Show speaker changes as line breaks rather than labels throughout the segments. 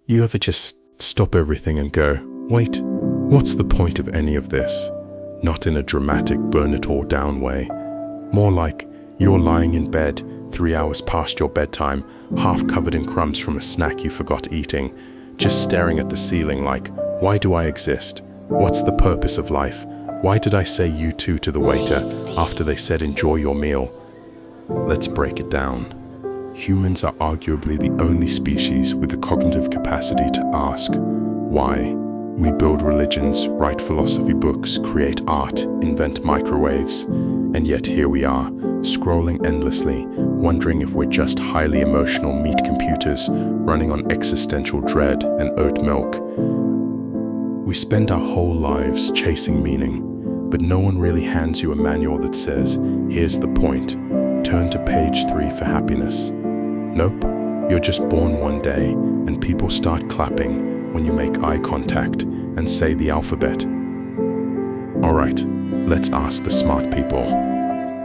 You ever just stop everything and go, wait, what's the point of any of this? Not in a dramatic burn it all down way. More like you're lying in bed 3 hours past your bedtime, half covered in crumbs from a snack you forgot eating, just staring at the ceiling like, why do I exist? What's the purpose of life? Why did I say you too to the waiter after they said enjoy your meal? Let's break it down. Humans are arguably the only species with the cognitive capacity to ask, why? We build religions, write philosophy books, create art, invent microwaves, and yet here we are, scrolling endlessly, wondering if we're just highly emotional meat computers running on existential dread and oat milk. We spend our whole lives chasing meaning, but no one really hands you a manual that says, here's the point, turn to page 3 for happiness. Nope, you're just born one day and people start clapping when you make eye contact and say the alphabet. Alright, let's ask the smart people.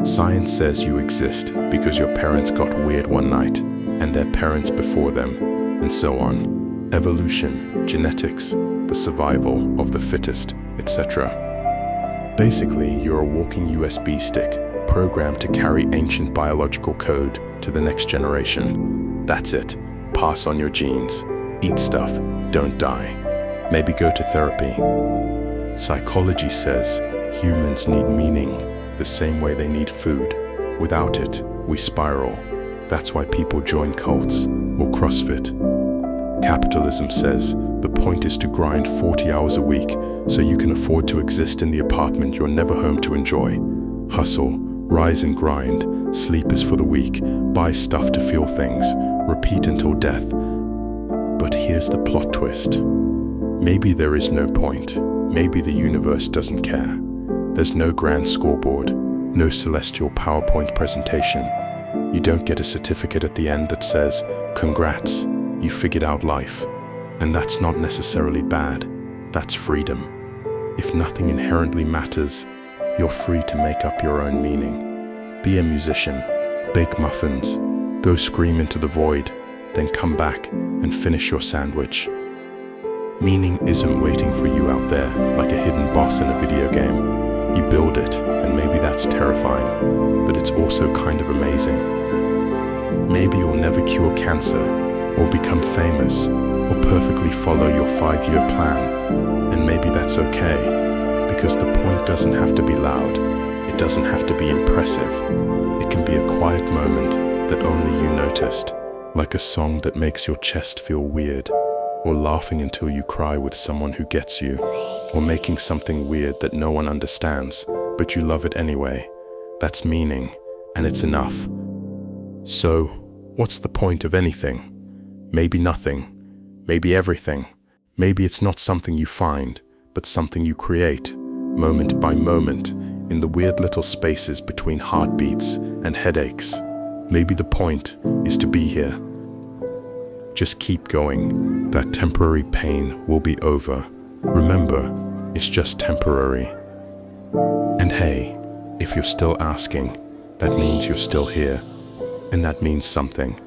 Science says you exist because your parents got weird one night, and their parents before them, and so on. Evolution, genetics, the survival of the fittest, etc. Basically, you're a walking USB stick, programmed to carry ancient biological code to the next generation. That's it. Pass on your genes. Eat stuff. Don't die. Maybe go to therapy. Psychology says humans need meaning the same way they need food. Without it, we spiral. That's why people join cults or CrossFit. Capitalism says the point is to grind 40 hours a week so you can afford to exist in the apartment you're never home to enjoy. Hustle, rise and grind, sleep is for the weak, buy stuff to feel things, repeat until death. But here's the plot twist. Maybe there is no point. Maybe the universe doesn't care. There's no grand scoreboard, no celestial PowerPoint presentation. You don't get a certificate at the end that says, congrats, you figured out life. And that's not necessarily bad. That's freedom. If nothing inherently matters, you're free to make up your own meaning. Be a musician, bake muffins, go scream into the void, then come back and finish your sandwich. Meaning isn't waiting for you out there like a hidden boss in a video game. You build it, and maybe that's terrifying, but it's also kind of amazing. Maybe you'll never cure cancer, or become famous, or perfectly follow your 5-year plan. And maybe that's okay, because the point doesn't have to be loud. It doesn't have to be impressive. It can be a quiet moment that only you noticed, like a song that makes your chest feel weird, or laughing until you cry with someone who gets you, or making something weird that no one understands, but you love it anyway. That's meaning, and it's enough. So, what's the point of anything? Maybe nothing, maybe everything. Maybe it's not something you find, but something you create, moment by moment, in the weird little spaces between heartbeats and headaches. Maybe the point is to be here. Just keep going. That temporary pain will be over. Remember, it's just temporary. And hey, if you're still asking, that means you're still here, and that means something.